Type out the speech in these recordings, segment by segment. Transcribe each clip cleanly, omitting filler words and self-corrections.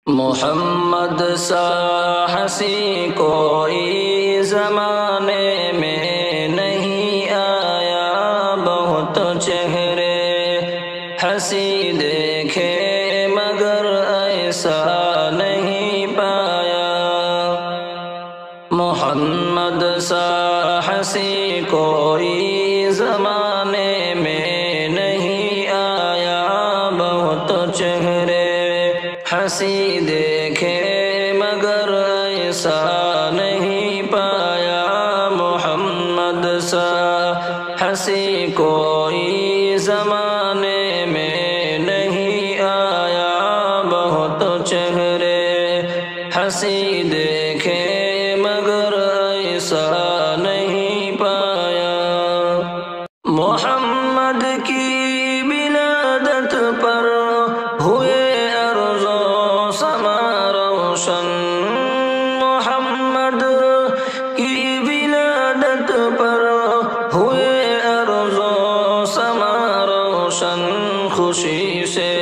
محمد سا ہنسی کوئی زمانے میں نہیں آیا، بہت چہرے ہنسی دیکھے مگر ایسا نہیں پایا۔ محمد سا ہنسی کوئی زمانے میں نہیں آیا، بہت چہرے ہنسی دیکھے مگر ایسا نہیں پایا۔ محمد سا ہنسی کوئی زمانے میں نہیں آیا، بہت چہرے ہنسی دیکھے مگر ایسا نہیں پایا۔ محمد کی ولادت پر ہوئے محمد کی ولادت پر ہوئے ارض و سما روشن، خوشی سے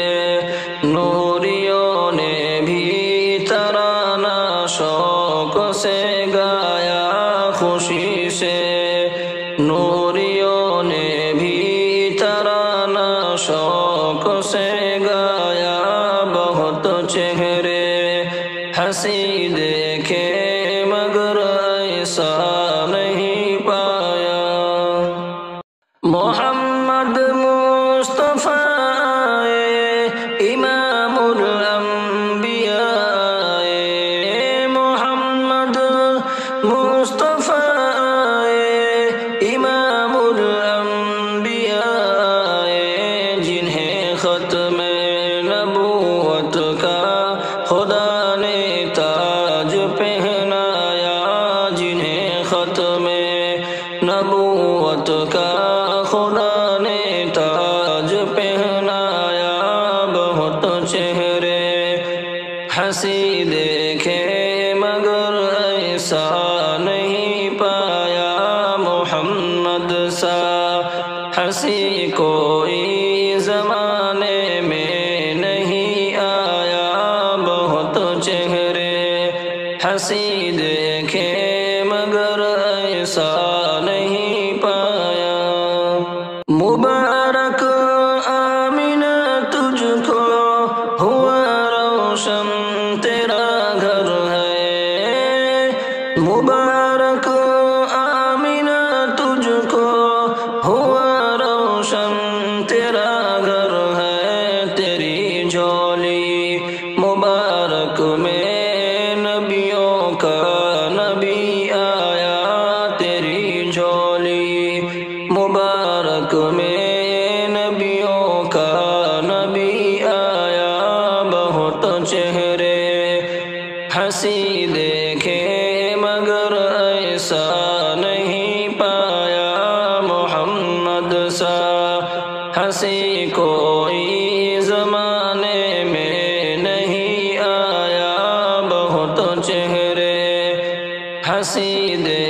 نوریوں نے بھی ترانہ شوق سے گایا، خوشی سے نوریوں نے بھی ترانہ شوق سے گایا، بہت چہرے ہنسی دیکھے مگر ایسا نہیں پایا۔ محمد مصطفیٰ امام الانبیاء، محمد مصطفیٰ امام الانبیاء، جنہیں ختم نبوت کا خدا نے تاج پہنایا، جنہیں ختم نبوت کا خدا نے تاج پہنایا، بہت چہرے ہنسی دیکھے مگر ایسا نہیں پایا۔ محمد سا ہنسی کوئی زمانے میں نہیں آیا، بہت چہرے ہنسی دیکھے مگر ایسا نہیں پایا۔ مبارک آمنہ تجھ کو ہوا روشن تیرا گھر ہے، مبارک آمنہ تجھ کو ہوا روشن تیرا گھر ہے، تیری جھولی مبارک میں نبیوں کا نبی آیا، تیری جھولی مبارک میں نبیوں کا نبی آیا، بہت چہرے ہنسی دیکھے مگر ایسا نہیں پایا۔ محمد سا ہنسی کوئی زمانے میں نہیں آیا، بہت چہرے ہنسی دیکھے